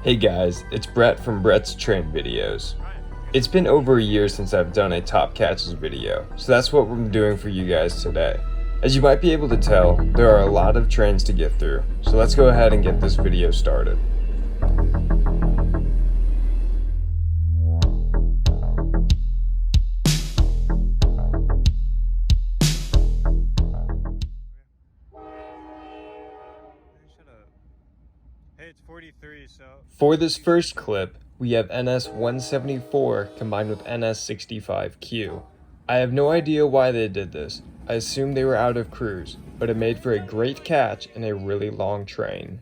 Hey guys, it's Brett from Brett's Train Videos. It's been over a year since I've done a top catches video, so that's what I'm doing for you guys today. As you might be able to tell, there are a lot of trains to get through, so let's go ahead and get this video started. Hey, it's 43, so... For this first clip, we have NS-174 combined with NS-65Q. I have no idea why they did this. I assume they were out of crews, but it made for a great catch in a really long train.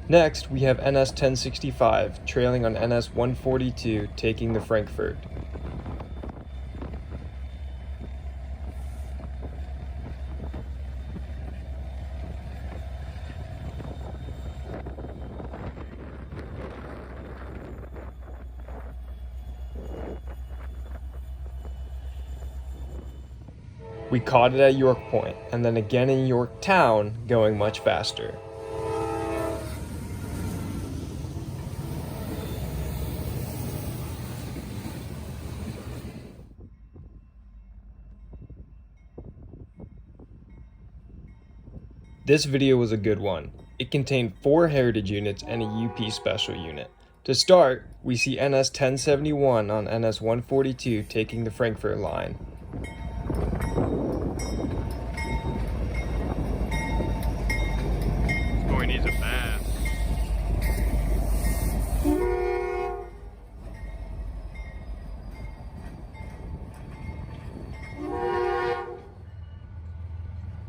Next, we have NS-1065 trailing on NS-142 taking the Frankfurt. We caught it at York Point, and then again in Yorktown, going much faster. This video was a good one. It contained 4 heritage units and a UP special unit. To start, we see NS-1071 on NS-142 taking the Frankfurt line. Boy needs a bath.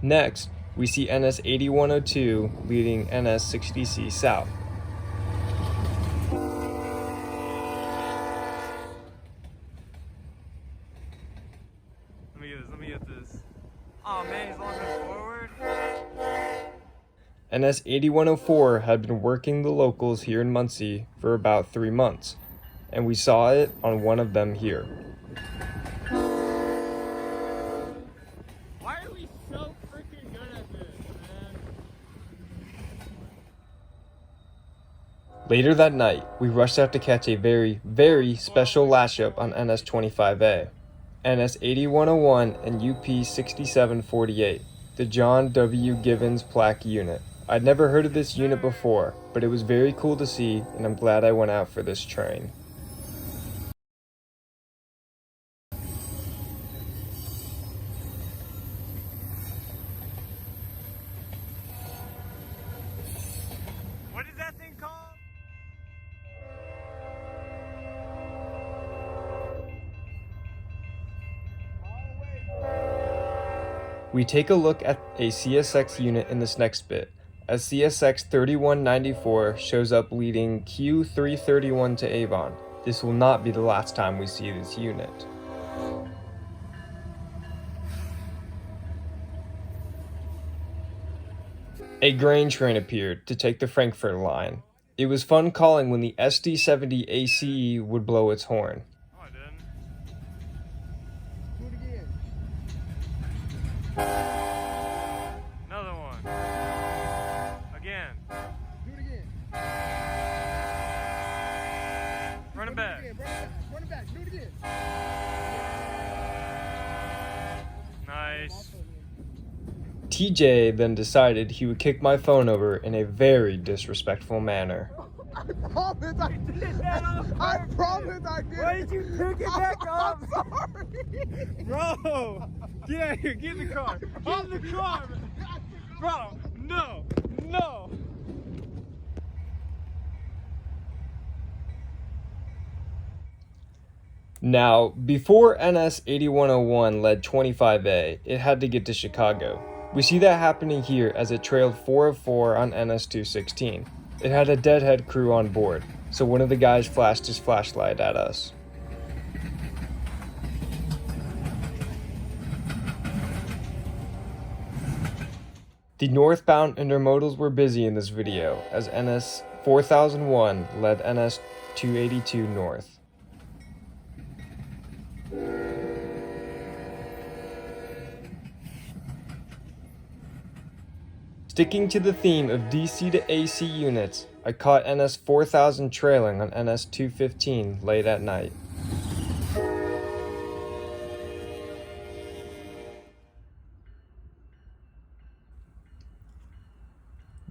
Next, we see NS-8102 leading NS-60C south. Let me get this. Oh man, he's launching forward. NS-8104 had been working the locals here in Muncie for about 3 months, and we saw it on one of them here. Why are we so freaking good at this, man? Later that night, we rushed out to catch a very, very special lash-up on NS-25A, NS-8101 and UP-6748, the John W. Givens plaque unit. I'd never heard of this unit before, but it was very cool to see, and I'm glad I went out for this train. What is that thing called? We take a look at a CSX unit in this next bit, as CSX 3194 shows up leading Q331 to Avon. This will not be the last time we see this unit. A grain train appeared to take the Frankfurt line. It was fun calling when the SD70 ACE would blow its horn. Oh, I didn't. Do it again. Another one. Again. Do it again. Run it back. Run it back. Do it again. Nice. TJ then decided he would kick my phone over in a very disrespectful manner. I promise I did that on I promise I did. Why did you pick it back up? I'm sorry. Bro, get out of here. Get in the car. Get in the car. Bro, no. No. Now, before NS-8101 led 25A, it had to get to Chicago. We see that happening here as it trailed 404 on NS-216. It had a deadhead crew on board, so one of the guys flashed his flashlight at us. The northbound intermodals were busy in this video as NS 4001 led NS 282 north. Sticking to the theme of DC to AC units, I caught NS 4000 trailing on NS 215 late at night.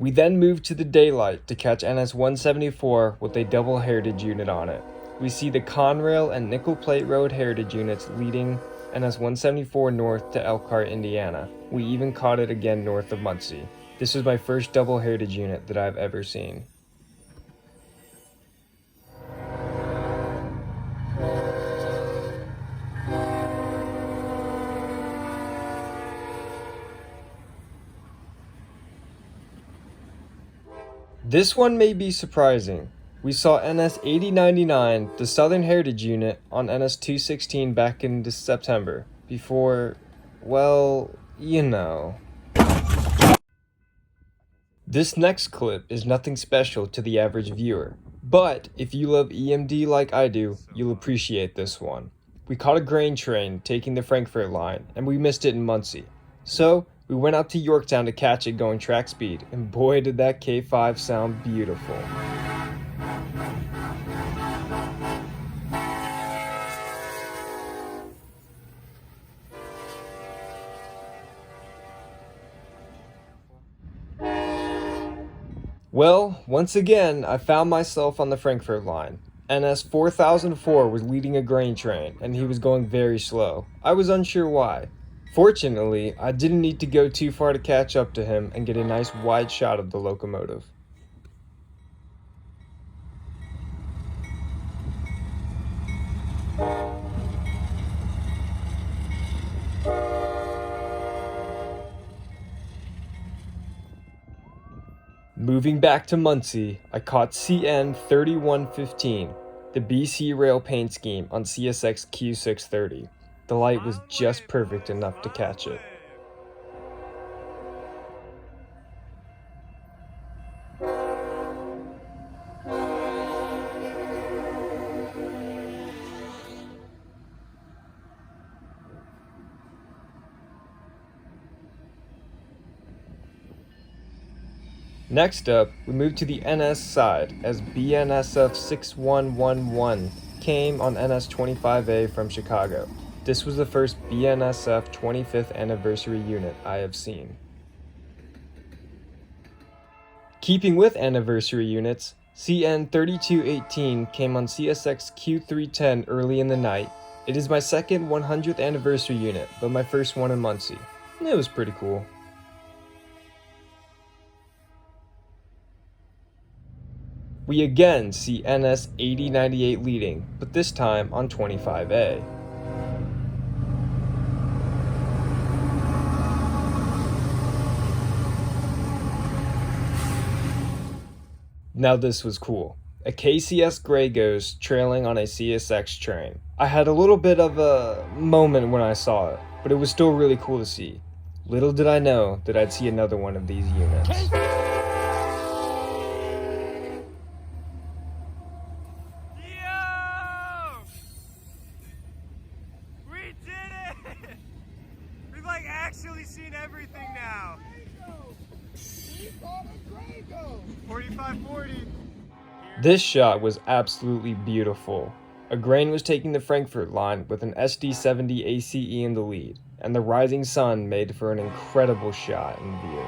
We then moved to the daylight to catch NS 174 with a double heritage unit on it. We see the Conrail and Nickel Plate Road heritage units leading NS 174 north to Elkhart, Indiana. We even caught it again north of Muncie. This was my first double heritage unit that I've ever seen. This one may be surprising. We saw NS 8099, the Southern Heritage unit, on NS 216 back in September, before, well, you know. This next clip is nothing special to the average viewer, but if you love EMD like I do, you'll appreciate this one. We caught a grain train taking the Frankfurt line, and we missed it in Muncie. So, we went out to Yorktown to catch it going track speed, and boy did that K5 sound beautiful. Well, once again, I found myself on the Frankfurt line. NS 4004 was leading a grain train, and he was going very slow. I was unsure why. Fortunately, I didn't need to go too far to catch up to him and get a nice wide shot of the locomotive. Moving back to Muncie, I caught CN 3115, the BC Rail paint scheme on CSX Q630. The light was just perfect enough to catch it. Next up, we moved to the NS side as BNSF 6111 came on NS 25A from Chicago. This was the first BNSF 25th anniversary unit I have seen. Keeping with anniversary units, CN 3218 came on CSX Q310 early in the night. It is my second 100th anniversary unit, but my first one in Muncie. It was pretty cool. We again see NS 8098 leading, but this time on 25A. Now this was cool. A KCS Grey Ghost trailing on a CSX train. I had a little bit of a moment when I saw it, but it was still really cool to see. Little did I know that I'd see another one of these units. Actually seen everything now. 4540. This shot was absolutely beautiful. A grain was taking the Frankfurt line with an SD70 ACE in the lead, and the rising sun made for an incredible shot in view.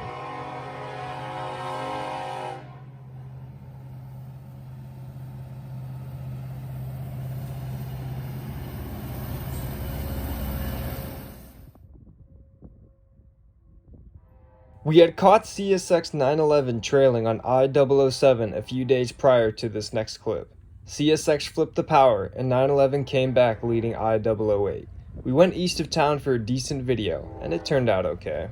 We had caught CSX 911 trailing on I-007 a few days prior to this next clip. CSX flipped the power and 911 came back leading I-008. We went east of town for a decent video, and it turned out okay.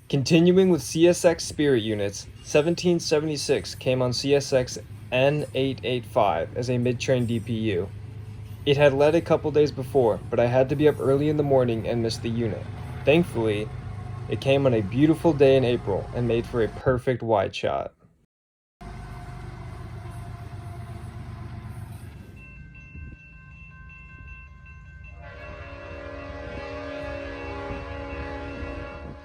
Continuing with CSX Spirit units, 1776 came on CSX N885 as a mid-train DPU. It had led a couple days before, but I had to be up early in the morning and missed the unit. Thankfully, it came on a beautiful day in April and made for a perfect wide shot.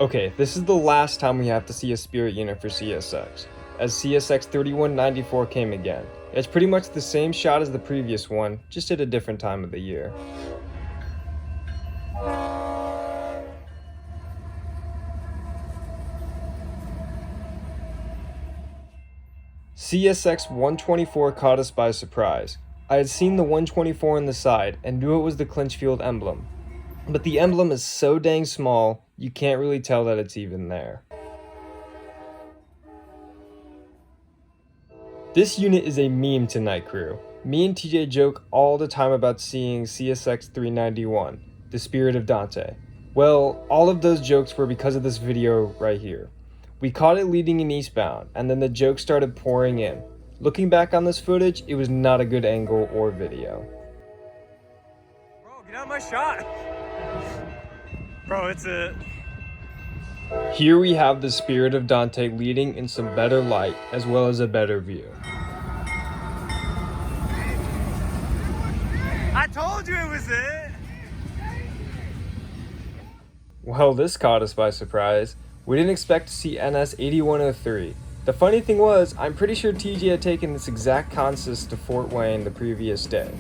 Okay, this is the last time we have to see a Spirit unit for CSX, as CSX 3194 came again. It's pretty much the same shot as the previous one, just at a different time of the year. CSX 124 caught us by surprise. I had seen the 124 on the side and knew it was the Clinchfield emblem, but the emblem is so dang small, you can't really tell that it's even there. This unit is a meme to Night Crew. Me and TJ joke all the time about seeing CSX 391, the Spirit of Dante. Well, all of those jokes were because of this video right here. We caught it leading in eastbound, and then the jokes started pouring in. Looking back on this footage, it was not a good angle or video. Bro, get out of my shot. Bro, it's it. Here we have the Spirit of Dante leading in some better light, as well as a better view. I told you it was it. Well, this caught us by surprise. We didn't expect to see NS 8103. The funny thing was, I'm pretty sure TJ had taken this exact consist to Fort Wayne the previous day.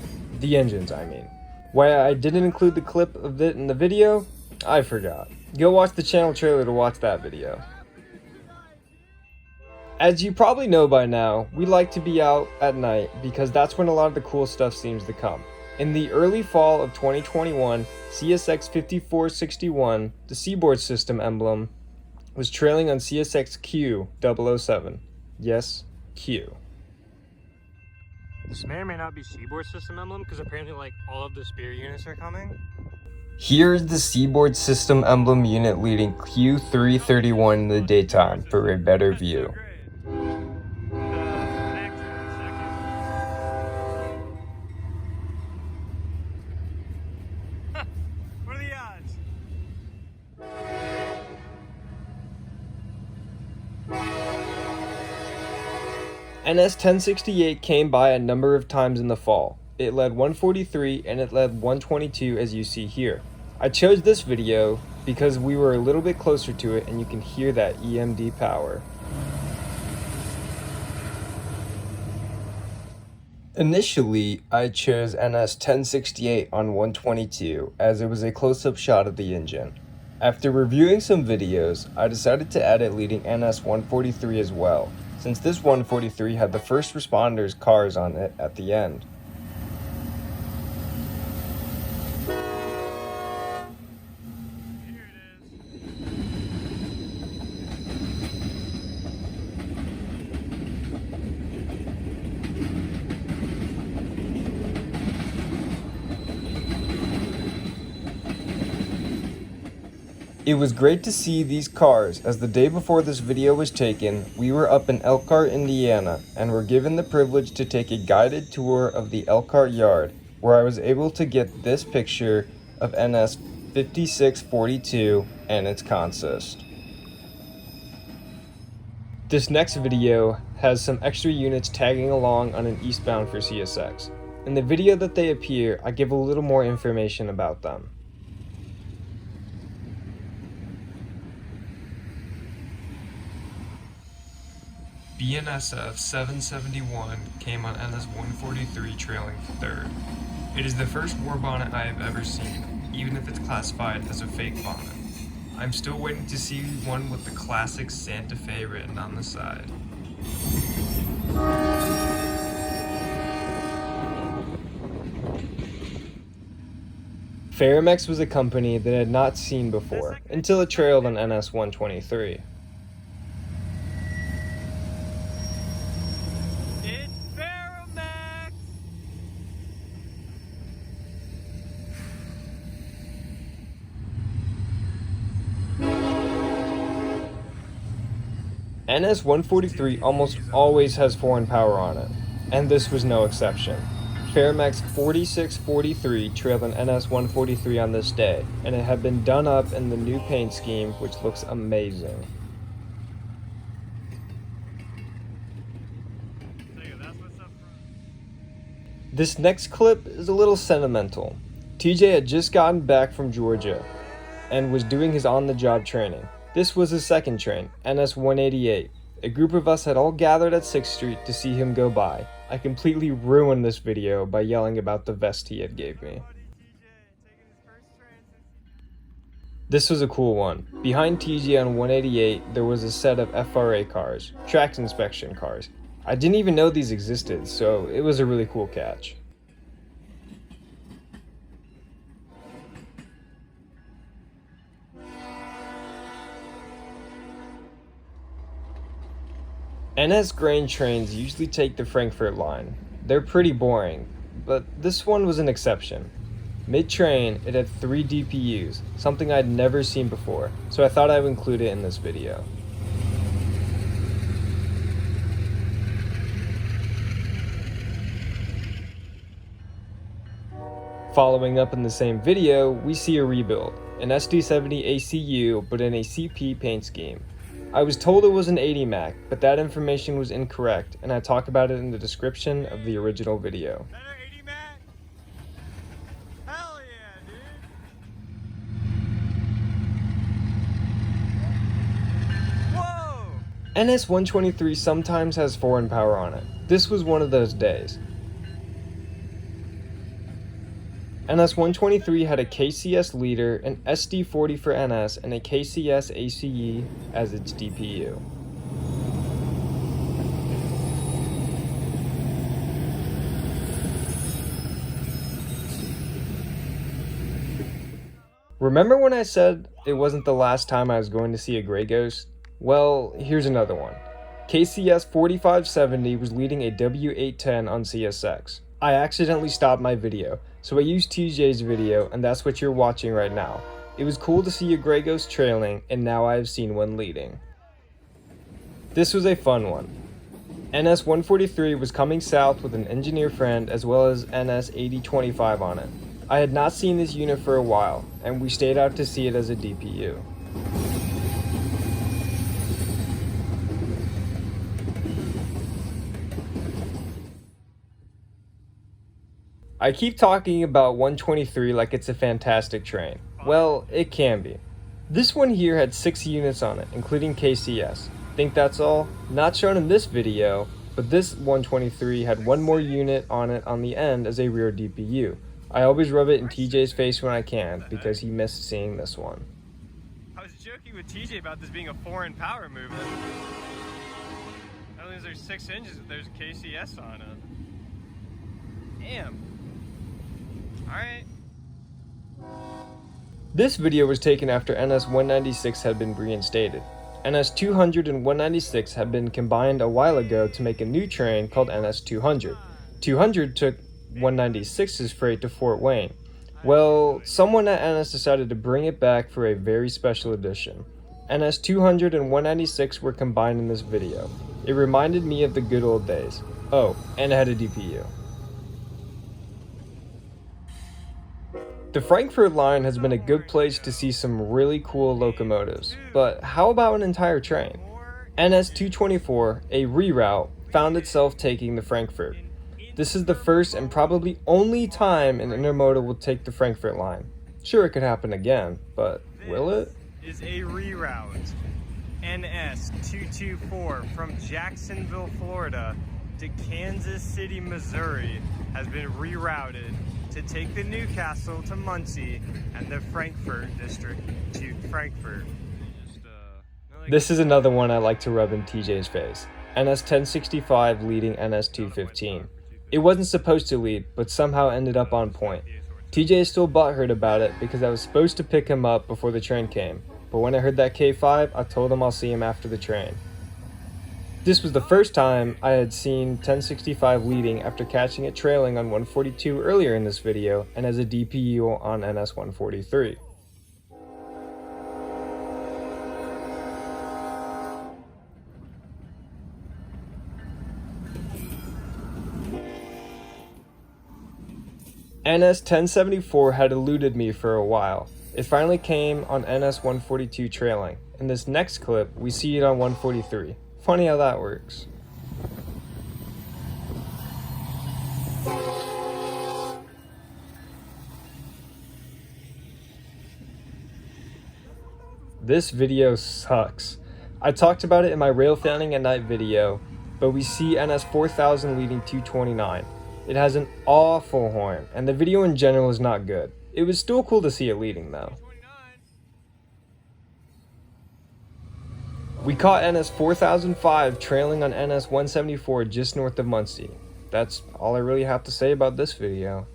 The engines, I mean. Why I didn't include the clip of it in the video, I forgot. Go watch the channel trailer to watch that video. As you probably know by now, we like to be out at night because that's when a lot of the cool stuff seems to come. In the early fall of 2021, CSX 5461, the Seaboard System emblem, was trailing on CSX Q007. Yes, Q. This may or may not be Seaboard System emblem because apparently like all of the Spirit units are coming. Here is the Seaboard System emblem unit leading Q331 in the daytime for a better view. What are the odds? NS 1068 came by a number of times in the fall. It led 143 and it led 122 as you see here. I chose this video because we were a little bit closer to it and you can hear that EMD power. Initially, I chose NS 1068 on 122 as it was a close-up shot of the engine. After reviewing some videos, I decided to add it leading NS 143 as well, since this 143 had the first responders' cars on it at the end. It was great to see these cars as the day before this video was taken, we were up in Elkhart, Indiana, and were given the privilege to take a guided tour of the Elkhart yard, where I was able to get this picture of NS 5642 and its consist. This next video has some extra units tagging along on an eastbound for CSX. In the video that they appear, I give a little more information about them. BNSF 771 came on NS 143 trailing 3rd. It is the first war bonnet I have ever seen, even if it's classified as a fake bonnet. I'm still waiting to see one with the classic Santa Fe written on the side. Faramex was a company that I had not seen before, until it trailed on NS 123. NS 143 almost always has foreign power on it, and this was no exception. Faramex 4643 trailed an NS 143 on this day, and it had been done up in the new paint scheme, which looks amazing. This next clip is a little sentimental. TJ had just gotten back from Georgia and was doing his on-the-job training. This was his second train, NS 188. A group of us had all gathered at 6th Street to see him go by. I completely ruined this video by yelling about the vest he had gave me. This was a cool one. Behind TJ on 188, there was a set of FRA cars, track inspection cars. I didn't even know these existed, so it was a really cool catch. NS grain trains usually take the Frankfurt line. They're pretty boring, but this one was an exception. Mid-train, it had 3 DPUs, something I'd never seen before, so I thought I would include it in this video. Following up in the same video, we see a rebuild, an SD70 ACU but in a CP paint scheme. I was told it was an 80 Mac, but that information was incorrect, and I talk about it in the description of the original video. Better 80 Mac? Hell yeah, dude. Whoa! NS 123 sometimes has foreign power on it. This was one of those days. NS 123 had a KCS leader, an SD40 for NS, and a KCS ACE as its DPU. Remember when I said it wasn't the last time I was going to see a Grey Ghost? Well, here's another one. KCS 4570 was leading a W810 on CSX. I accidentally stopped my video, so I used TJ's video, and that's what you're watching right now. It was cool to see a Grey Ghost trailing, and now I have seen one leading. This was a fun one. NS 143 was coming south with an engineer friend as well as NS 8025 on it. I had not seen this unit for a while, and we stayed out to see it as a DPU. I keep talking about 123 like it's a fantastic train. Well, it can be. This one here had 6 units on it, including KCS. Think that's all? Not shown in this video, but this 123 had one more unit on it on the end as a rear DPU. I always rub it in TJ's face when I can, because he missed seeing this one. I was joking with TJ about this being a foreign power movement. Not only is there 6 engines, but there's a KCS on it. Damn. Alright. This video was taken after NS 196 had been reinstated. NS 200 and 196 had been combined a while ago to make a new train called NS 200. 200 took 196's freight to Fort Wayne. Well, someone at NS decided to bring it back for a very special edition. NS 200 and 196 were combined in this video. It reminded me of the good old days. Oh, and it had a DPU. The Frankfurt line has been a good place to see some really cool locomotives, but how about an entire train? NS 224, a reroute, found itself taking the Frankfurt. This is the first and probably only time an intermodal will take the Frankfurt line. Sure, it could happen again, but will it? Is a reroute. NS 224 from Jacksonville, Florida to Kansas City, Missouri has been rerouted to take the Newcastle to Muncie and the Frankfurt district to Frankfurt. This is another one I like to rub in TJ's face. NS 1065 leading NS 215. It wasn't supposed to lead, but somehow ended up on point. TJ is still butthurt about it because I was supposed to pick him up before the train came, but when I heard that K5, I told him I'll see him after the train. This was the first time I had seen 1065 leading after catching it trailing on 142 earlier in this video and as a DPU on NS 143. NS 1074 had eluded me for a while. It finally came on NS 142 trailing. In this next clip, we see it on 143. Funny how that works. This video sucks. I talked about it in my rail fanning at night video, but we see NS 4000 leading 229. It has an awful horn, and the video in general is not good. It was still cool to see it leading though. We caught NS 4005 trailing on NS 174 just north of Muncie. That's all I really have to say about this video.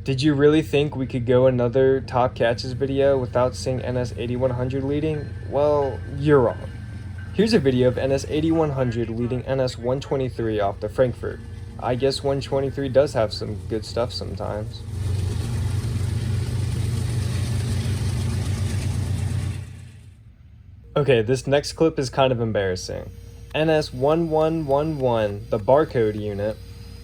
Did you really think we could go another top catches video without seeing NS 8100 leading? Well, you're wrong. Here's a video of NS 8100 leading NS 123 off the Frankfurt. I guess 123 does have some good stuff sometimes. Okay, this next clip is kind of embarrassing. NS 1111, the barcode unit,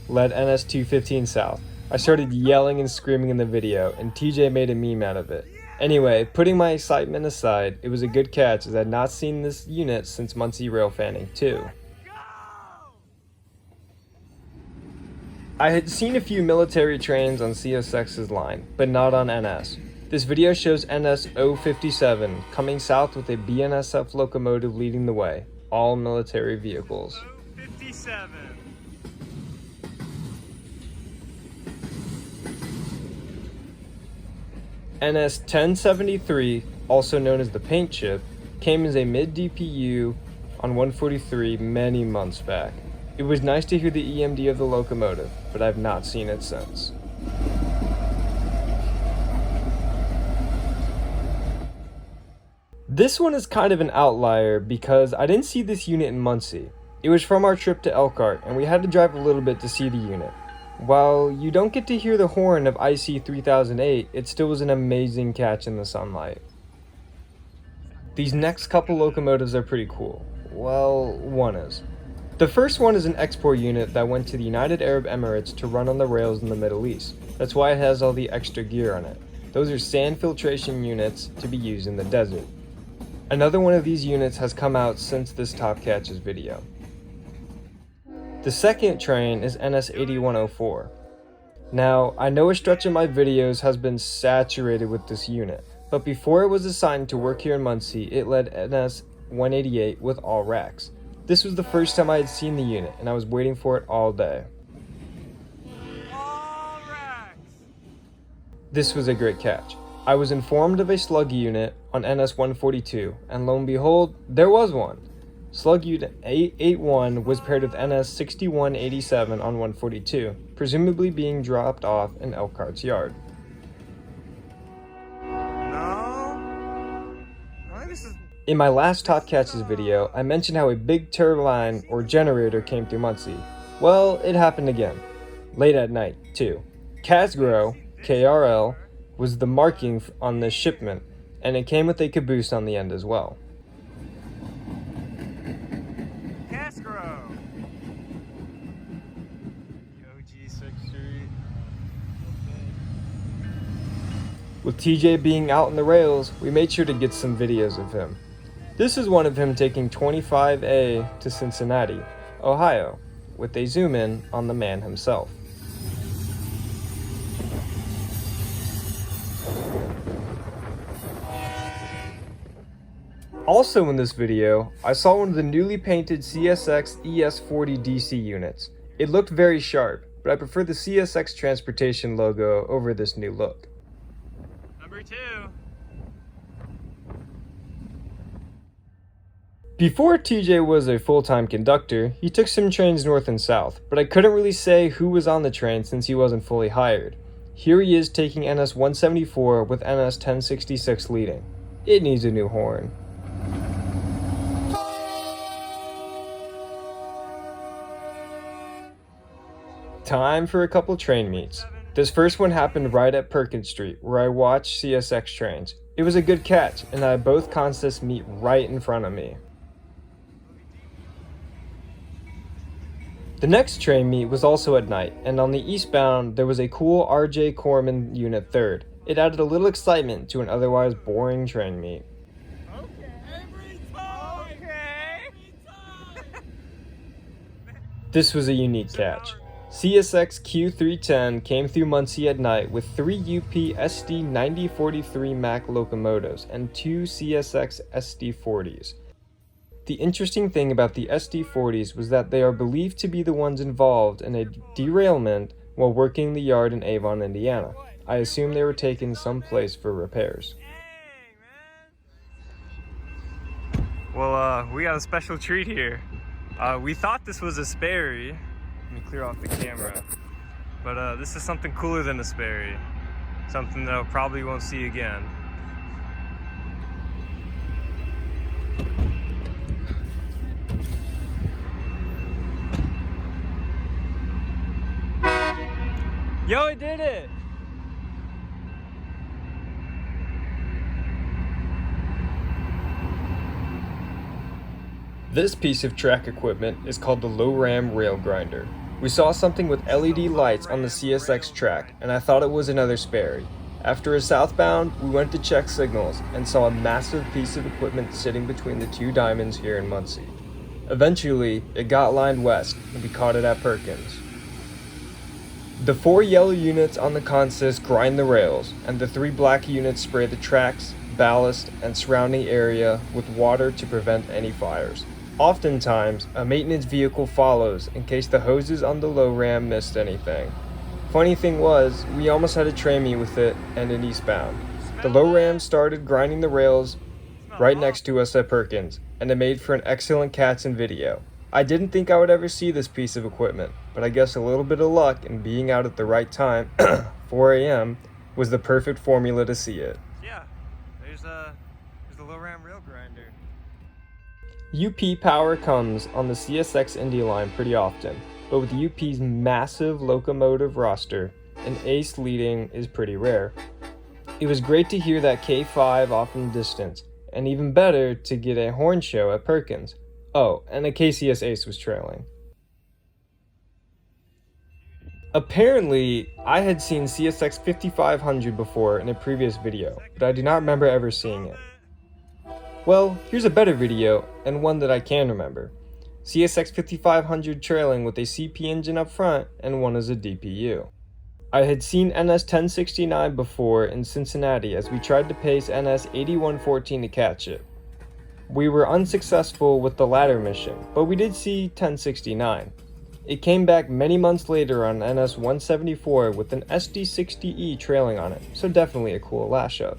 led NS 215 south. I started yelling and screaming in the video, and TJ made a meme out of it. Anyway, putting my excitement aside, it was a good catch as I had not seen this unit since Muncie Rail Fanning 2. I had seen a few military trains on CSX's line, but not on NS. This video shows NS 057 coming south with a BNSF locomotive leading the way, all military vehicles. 057. NS 1073, also known as the paint chip, came as a mid-DPU on 143 many months back. It was nice to hear the EMD of the locomotive, but I've not seen it since. This one is kind of an outlier because I didn't see this unit in Muncie. It was from our trip to Elkhart, and we had to drive a little bit to see the unit. While you don't get to hear the horn of IC 3008, it still was an amazing catch in the sunlight. These next couple locomotives are pretty cool. Well, one is. The first one is an export unit that went to the United Arab Emirates to run on the rails in the Middle East. That's why it has all the extra gear on it. Those are sand filtration units to be used in the desert. Another one of these units has come out since this Top Catches video. The second train is NS 8104. Now, I know a stretch of my videos has been saturated with this unit, but before it was assigned to work here in Muncie, it led NS 188 with all racks. This was the first time I had seen the unit, and I was waiting for it all day. All racks. This was a great catch. I was informed of a slug unit on NS 142, and lo and behold, there was one. Slug Unit 881 was paired with NS 6187 on 142, presumably being dropped off in Elkhart's yard. No? I think this is... In my last Top Catches video, I mentioned how a big turbine or generator came through Muncie. Well, it happened again. Late at night, too. Casgro, KRL, was the marking on this shipment, and it came with a caboose on the end as well. With TJ being out on the rails, we made sure to get some videos of him. This is one of him taking 25A to Cincinnati, Ohio, with a zoom in on the man himself. Also in this video, I saw one of the newly painted CSX ES40 DC units. It looked very sharp, but I prefer the CSX Transportation logo over this new look. Number 2. Before TJ was a full-time conductor, he took some trains north and south, but I couldn't really say who was on the train since he wasn't fully hired. Here he is taking NS 174 with NS 1066 leading. It needs a new horn. Time for a couple train meets. This first one happened right at Perkins Street, where I watched CSX trains. It was a good catch, and I had both consists meet right in front of me. The next train meet was also at night, and on the eastbound there was a cool RJ Corman Unit 3rd. It added a little excitement to an otherwise boring train meet. This was a unique catch. CSX Q310 came through Muncie at night with 3 UP SD 9043 Mac locomotives and 2 CSX SD40s. The interesting thing about the SD40s was that they are believed to be the ones involved in a derailment while working the yard in Avon, Indiana. I assume they were taken someplace for repairs. Well, we got a special treat here. We thought this was a Sperry. Let me clear off the camera. But this is something cooler than a Sperry. Something that I probably won't see again. Yo, it did it! This piece of track equipment is called the Low Ram Rail Grinder. We saw something with LED lights on the CSX track, and I thought it was another Sperry. After a southbound, we went to check signals and saw a massive piece of equipment sitting between the two diamonds here in Muncie. Eventually, it got lined west, and we caught it at Perkins. The 4 yellow units on the consist grind the rails, and the 3 black units spray the tracks, ballast, and surrounding area with water to prevent any fires. Oftentimes, a maintenance vehicle follows in case the hoses on the low ram missed anything. Funny thing was, we almost had a train meet with it and an eastbound. The low ram started grinding the rails right next to us at Perkins, and it made for an excellent catch and video. I didn't think I would ever see this piece of equipment, but I guess a little bit of luck and being out at the right time, 4 a.m., was the perfect formula to see it. Yeah, there's the Low Ram Rail Grinder. UP power comes on the CSX Indy line pretty often, but with UP's massive locomotive roster, an ace leading is pretty rare. It was great to hear that K5 off in the distance, and even better to get a horn show at Perkins. Oh, and a KCS ace was trailing. Apparently, I had seen CSX 5500 before in a previous video, but I do not remember ever seeing it. Well, here's a better video, and one that I can remember. CSX 5500 trailing with a CP engine up front, and one as a DPU. I had seen NS 1069 before in Cincinnati as we tried to pace NS 8114 to catch it. We were unsuccessful with the latter mission, but we did see 1069. It came back many months later on NS 174 with an SD60E trailing on it, so definitely a cool lash up.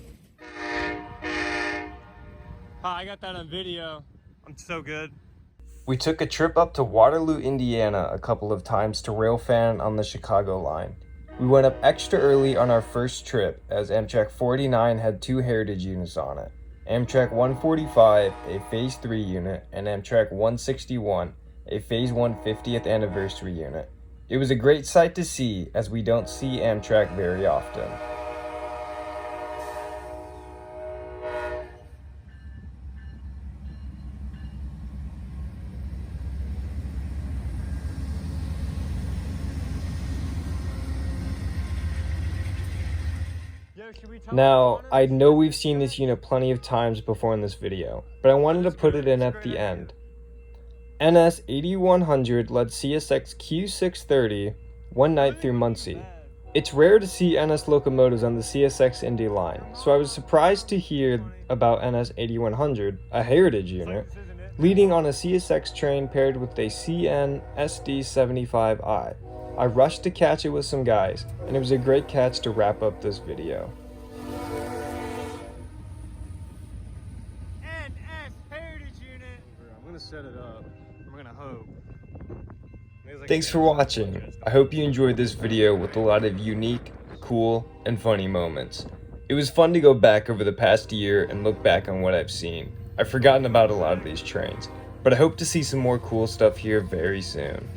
I got that on video. I'm so good. We took a trip up to Waterloo, Indiana a couple of times to railfan on the Chicago line. We went up extra early on our first trip as Amtrak 49 had 2 heritage units on it. Amtrak 145, a Phase 3 unit, and Amtrak 161, a Phase 1 50th anniversary unit. It was a great sight to see as we don't see Amtrak very often. Now, I know we've seen this unit plenty of times before in this video, but I wanted to put it in at the end. NS 8100 led CSX Q630 one night through Muncie. It's rare to see NS locomotives on the CSX Indy line, so I was surprised to hear about NS 8100, a heritage unit, leading on a CSX train paired with a CN SD75i. I rushed to catch it with some guys, and it was a great catch to wrap up this video. NS Heritage Unit. I'm gonna set it up. I'm gonna hope. Thanks for watching. I hope you enjoyed this video with a lot of unique, cool, and funny moments. It was fun to go back over the past year and look back on what I've seen. I've forgotten about a lot of these trains, but I hope to see some more cool stuff here very soon.